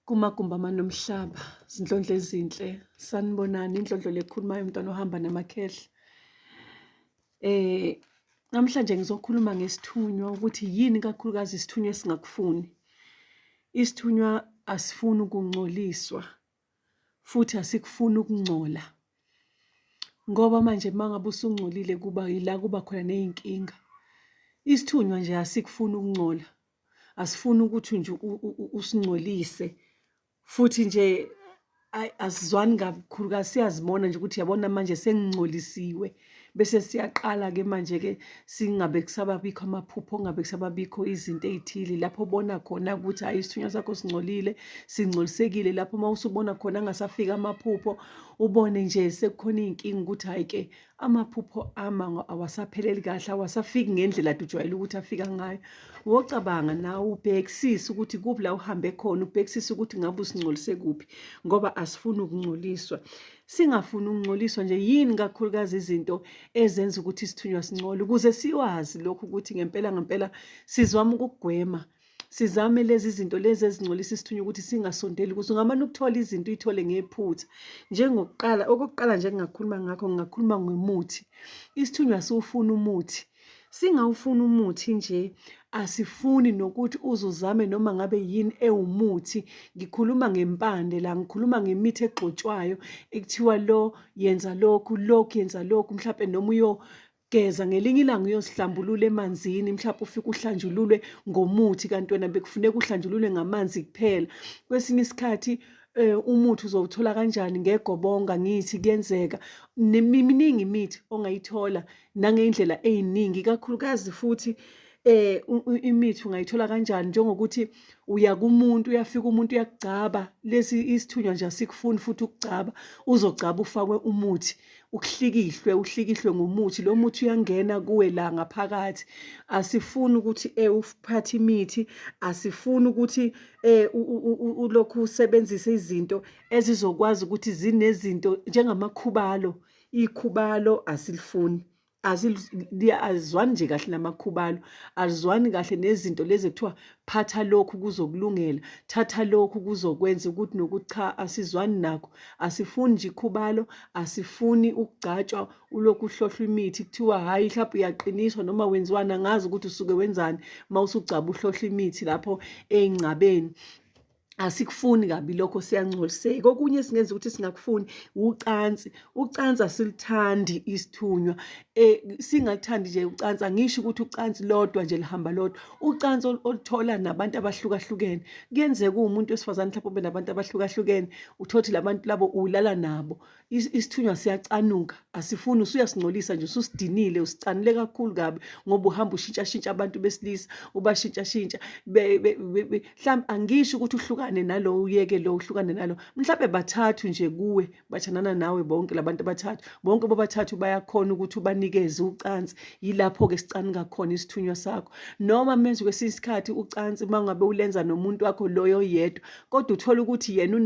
Kumagumba nomhlaba, zindlondlo ezinhle, sanibonani, indlondlo lekhulumayo umntwana ohamba namakhehla. Namhlanje ngizokhuluma ngesithunywa ukuthi yini kakhulukazi isithunywa esingakufuni. Isithunywa asifuni ukungcoliswa futhi asikufuni ukungcola. Ngoba manje mangabe usungcolile kuba ila kuba khona ney'nkinga. Isithunywa nje asikufuni ukungcola. Asifuni ukuthi nje usingcolise. Futhi nje asizwani kakhulukazi siyazibona nje ukuthi yabona manje sengingcolisiwe bese siyaqala-ke manje-ke singabe kusababikho amaphupho, kungabe kusababikho izinto ey'thile lapho ubona khona ukuthi hhayi isithunywa sakho singcolile, singcolisekile. Lapho uma usubona khona angasafiki amaphupho, ubone nje sekukhona iy'nkinga ukuthi hhayi-ke amaphupho awasapheleli kahle, awasafiki ngendlela ade ujwayele ukuthi afika ngayo. Wocabanga nawe ubhekisise ukuthi kuphi la uhambe khona, ubhekisise ukuthi ngabe usingcolise kuphi ngoba asifuni ukungcoliswa. Singafuni ukungcoliswa nje yini kakhulukazi izinto ezenza ukuthi isithunywa singcole, ukuze siwazi lokhu ukuthi ngempela sizama ukugwema, sizame lezi zinto lezi ezingcolisa isithunywa ukuthi singasondeli kuzo. Ungamane ukuthola izinto uy'thole ngephutha. Okokuqala nje engingakhuluma ngakho, ngingakhuluma ngomuthi. Isithunywa asiwufuni umuthi. Singawufuni umuthi nje, asifuni nokuthi uzuzame noma ngabe yini ewumuthi. Ngikhuluma ngempande la, ngikhuluma ngemithi egxotshwayo ekuthiwa lo yenza lokhu, lokhu yenza lokhu, mhlampe noma uyogeza ngelinye ilanga uyosihlambulula emanzini, mhlawumpe ufike uhlanjululwe ngomuthi kanti wena bekufuneka uhlanjululwe ngamanzi kuphela. Kwesinye isikhathi umuthi uzowuthola kanjani? Ngegobonga ngithi kuyenzeka. Miningi imithi ongayithola nangey'ndlela ey'ningi, ikakhulukazi futhi imithi ungayithola kanjani? Njengokuthi uya kumuntu, uyafika umuntu uyakugcaba, lesi isithunywa nje asikufuni futhi ukugcaba, uzogcaba ufakwe umuthi, uhlikihlwe ngomuthi, lo muthi uyangena kuwe la ngaphakathi. Asifuni ukuthi uphathe imithi, asifuni ukuthi ulokhu usebenzise izinto ezizokwazi ukuthi zinezinto njengamakhubalo. Ikhubalo asilifuni. Azizwani nje kahle namakhubalo, azizwani kahle nezinto lezi ekuthiwa phatha lokhu kuzokulungela, thatha lokhu kuzokwenza ukuthi nokuthi cha, asizwani nakho. Asifuni nje ikhubalo, asifuni ukugcatshwa ulokhu uhlohla imithi kuthiwa hhayi mhlawumbe uyaqiniswa noma wenziwani, angazi ukuthi usuke wenzani uma usugcaba uhlohla imithi lapho ey'ngcabeni. Asikufuni kabi lokho, siyangcoliseka. Okunye esingenza ukuthi singakufuni ucansi. Ucansi asilithandi isithunywa. Singalithandi nje ucansi, angisho ukuthi ucansi lodwa nje lihamba lodwa. Ucansi oluthola nabantu abahlukahlukene. Kuyenzeka uwumuntu wesifazane mhlawumbe ube nabantu abahlukahlukene, uthothi labantu labo ulala nabo. Isithunywa siyacanuka, asifuni, usuyasingcolisa nje, ususidinile, usicanule kakhulu kabi ngoba uhamba ushintshashintsha abantu besilisa, ubashintshashintsha. Mhlawumbe angisho ukuthi uhlukane nalo, uyeke lo, uhlukane nalo. Mhlawumbe bathathu nje kuwe, bathandana nawe bonke labantu abathathu. Bonke bobathathu bayakhona ukuthi ubanikeze ucansi. Yilapho-ke sicanuka khona isithunywa sakho. Noma menze kwesinye isikhathi ucansi uma ngabe ulenza nomuntu wakho loyo yedwa, kodwa uthola ukuthi yena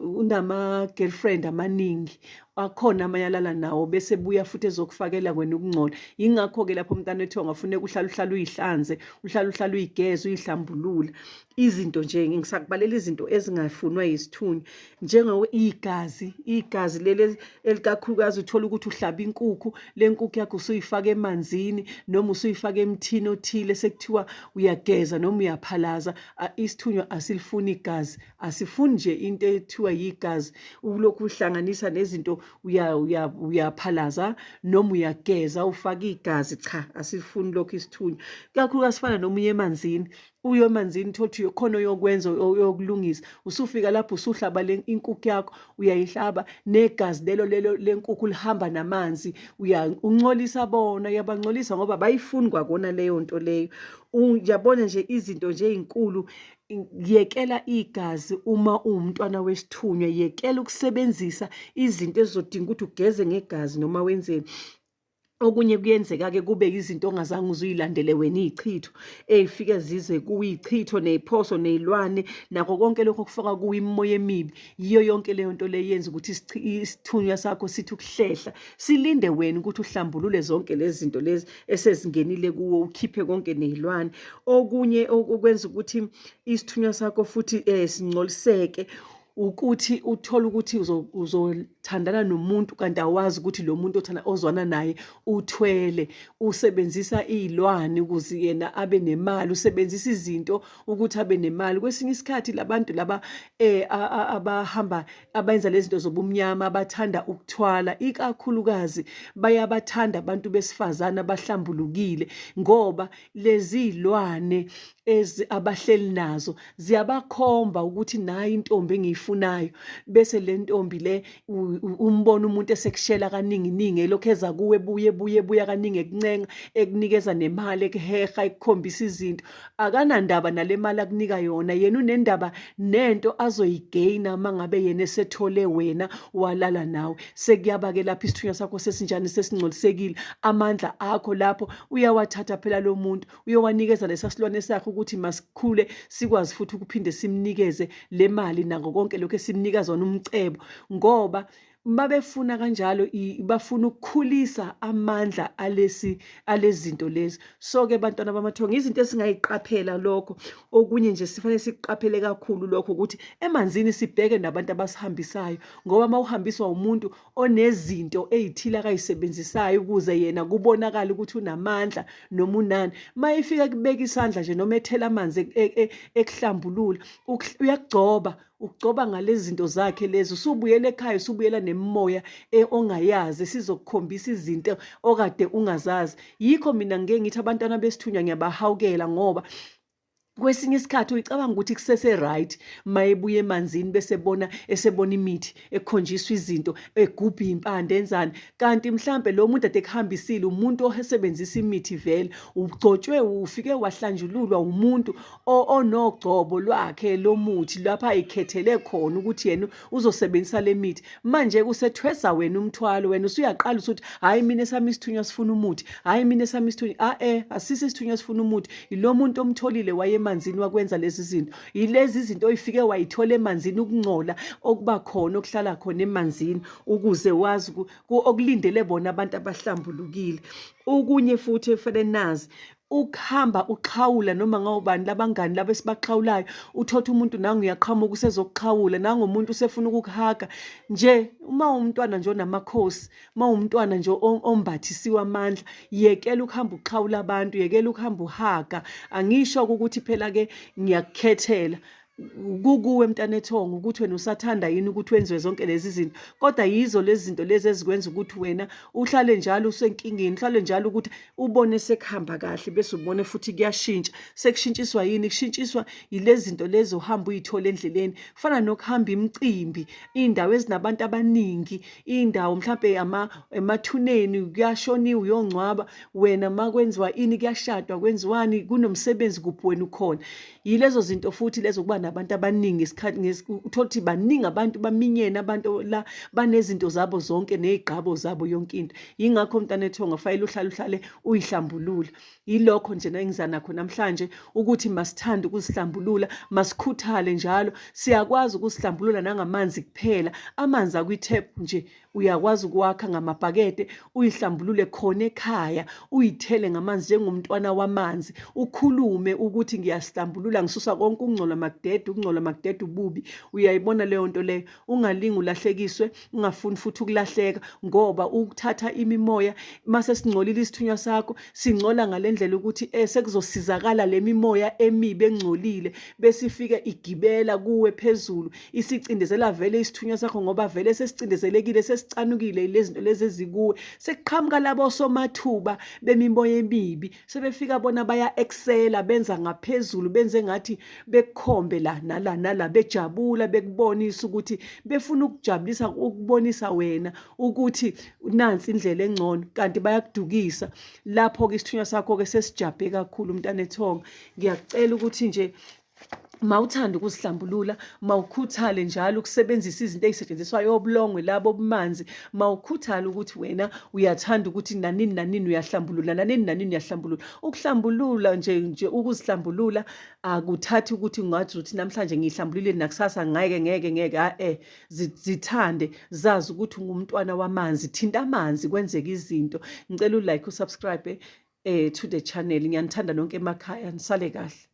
unama-girlfriend amaningi. Akhona amanye alala nawo bese buya futhi ezokufakela wena ukungcola. Yingakho-ke lapho umntana ethiwa ngafuneka uhlale uyihlanze, uhlale uyigeze, uyihlambulula. Izinto nje ngisakubalela izinto ezingafunwa yisithunywa igazi leli elikakhulukazi. Uthola ukuthi uhlaba inkukhu, le nkukhu yakho usuyifaka emanzini noma usuyifaka emthini othile, sekuthiwa uyageza noma uyaphalaza. Isithunywa asilifuni igazi, asifuni nje into ethiwa yigazi. Ulokhu uhlanganisa nezinto, uyaphalaza noma uyageza ufake igazi, cha, asifuni lokhu isithunywa. Kakhulukazi sifana noma uye emanzini, uye emanzini thothi khona oyokwenza, oyokulungisa, usufika lapho usuhlaba inkukhu yakho, uyayihlaba negazi lelo lenkukhu lihamba namanzi, uncolisa bona, uyabangcolisa ngoba bayifuni kwakona leyo nto leyo. Uyabona nje izinto nje ey'nkulu. Yekela igazi uma uwumntwana wesithunywa, yekela ukusebenzisa izinto ezizodinga ukuthi ugeze ngegazi noma wenzeni. Okunye kuyenzeka-ke kube izinto ongazange uzuyilandele wena iy'chitho ey'fike zize kuyiy'chitho ney'phoso ney'lwane nakho konke lokho kufaka kuwo imimoya emibi. Yiyo yonke leyo nto le yenza ukuthi isithunywa sakho sithi ukuhlehla silinde wena ukuthi uhlambulule zonke lezi zinto lezi esezingenile kuwo, ukhiphe konke ney'lwane. Okunye okwenza ukuthi isithunywa sakho futhi singcoliseke ukuthi uthole ukuthi uzothandana nomuntu kanti awazi ukuthi lo muntu ozwana naye uthwele, usebenzisa iy'lwane ukuze yena abe nemali, usebenzisa izinto ukuthi abe nemali. Kwesinye isikhathi labantu laba abahamba abenza lezi zinto zobumnyama abathanda ukuthwala, ikakhulukazi bayabathanda abantu besifazane abahlambulukile ngoba lezi y'lwane abahleli nazo ziyabakhomba ukuthi nayi intombi engiyifunayo, bese le ntombi le umbona umuntu esekushela kaningi elokhu eza kuwe ebuya kaningi ekuncenga, ekunikeza nemali, ekuheha, ekukhombisa izinto. Akanandaba nale mali akunika yona, yena unendaba nento azoyigeyina uma ngabe yena esethole wena walala nawe. Sekuyaba-ke lapho isithunywa sakho sesinjani, sesingcolisekile, amandla akho lapho uyawathatha phela lo muntu uyowanikeza lesa silwane sakho ukuthi masikhule sikwazi futhi ukuphinde simnikeze le mali nako konke lokho esimnika zona umcebo, ngoba mabefuna kanjalo bafuna ukukhulisa amandla alezi zinto lezi. So-ke bantwana bamathongo, izinto esingayiqaphela lokho. Okunye nje sifanele sikuqaphele kakhulu lokho ukuthi emanzini sibheke nabantu abasihambisayo, ngoba uma uhambiswa umuntu onezinto ey'thile akayisebenzisayo ukuze yena kubonakala ukuthi unamandla noma unani, uma ifika kubeka isandla nje noma ethela amanzi ekuhlambulula ugcoba ngalezi zinto zakhe lezi, usubuyela ekhaya, usubuyela nemimoya ongayazi sizokukhombisa izinto okade ungazazi. Yikho mina ngeke ngithi abantwana besithunywa ngiyabahawukela ngoba kwesinye isikhathi uyicabanga ukuthi kusese-right uma ebuya emanzini bese esebona imithi, ekhonjiswa izinto, egubha iy'mpande, enzani. Kanti mhlampe lo muntu ade ekuhambisile umuntu osebenzisa imithi vele, ugcotshwe, ufike wahlanjululwa umuntu onogcobo lwakhe lo muthi lapho ay'khethele khona ukuthi yena uzosebenzisa le mithi. Manje usethwesa wena umthwalo, wena usuyaqala usuthi hhayi mina esami isithunywa sifuna umuthi, hhayi mina esami isithunywa, asisi isithunywa sifuna umuthi, ilo muntu omtholile emanzini wakwenza lezi zinto. Yilezi zinto oyifike wayithola emanzini, ukungcola okuba khona okuhlala khona emanzini, ukuze wazi okulindele bona abantu abahlambulukile. Okunye futhi efanele nazi ukuhamba uqhawula noma ngawubani labangani laba esibaqhawulayo, uthotha umuntu nangu uyaqhamuka usezokuqhawula, nangu umuntu usefuna ukukuhaga nje. Uma umntwana nje onamakhosi, uma umntwana nje ombathisiwe amandla, yekela ukuhamba uqhawula abantu, yekela ukuhamba uhaga. Angisho ukuthi phela-ke ngiyakukhethela, kukuwe mntanethongo ukuthi wena usathanda yini ukuthi wenziwe zonke lezi zinto, kodwa yizo lezi zinto lezi ezikwenza ukuthi wena uhlale njalo usenkingeni, uhlale njalo ukuthi ubone sekuhamba kahle bese ubone futhi kuyashintsha. Sekushintshiswa yini? Kushintshiswa yilezi zinto lezi uhamba uyithola endleleni, kufana nokuhamba imicimbi, iy'ndawo ezinabantu abaningi, iy'ndawo mhlampe emathuneni, kuyashoniwa uyongcwaba, wena ma kwenziwa ini, kuyashadwa, kwenziwani, kunomsebenzi, kuphi wena ukhona. Yilezo zinto futhi lezo kuba nabantu abaningi isikhathi uthola ukuthi baningi abantu, baminyene abantu la banezinto zabo zonke ney'gqabo zabo yonke into. Yingakho mntanethongo fanele uhlale uyihlambulula. Yilokho nje engiza nakho namhlanje, ukuthi masithande ukuzihlambulula, masikhuthale njalo. Siyakwazi ukuzihlambulula nangamanzi kuphela, amanzi akwithephu nje uyakwazi ukuwakha ngamabhakede, uyihlambulule khona ekhaya, uyithele ngamanzi njengomntwana wamanzi, ukhulume ukuthi ngiyasihlambulula, ngisusa konke ukungcola makudede ububi. Uyayibona leyo nto leyo, ungalingi ulahlekiswe, ungafuni futhi ukulahleka, ngoba ukuthatha imimoya mase singcolile isithunywa sakho, singcola ngale ndlela ukuthi sekuzosizakala le mimoya emibi engcolile bese ifike igibela kuwe phezulu, isicindezela vele isithunywa sakho, ngoba vele sesicindezelekile, sesicanukile lezi zinto lezi ezikuwe. Sekuqhamuka labo somathuba bemimoya emibi, sebefika bona baya-excela, benza ngaphezulu, benze ngathi bekukhombe la nala, bejabula, bekubonisa ukuthi befuna ukujabulisa, ukubonisa wena ukuthi nansi indlela engcono, kanti bayakudukisa. Lapho-ke isithunywa sakho-ke sesijabhe kakhulu mntanethongo. Ngiyakucela ukuthi nje mawuthanda ukuzihlambulula, mawukhuthale njalo ukusebenzisa izinto ey'setshenziswayo, obulongwe labo obumanzi, mawukhuthale ukuthi wena uyathanda ukuthi nanini nanini uyahlambulula, nanini nanini uyahlambulula. Ukuhlambulula nje ukuzihlambulula akuthathi ukuthi ungathi uthi namhlanje ngiyihlambululile nakusasa ngeke. Zithande, zazi ukuthi ungumntwana wamanzi, thinta amanzi kwenzeke izinto. Ngicela ulike, usubscribe to the channel. Ngiyanithanda nonke emakhaya, nisale kahle.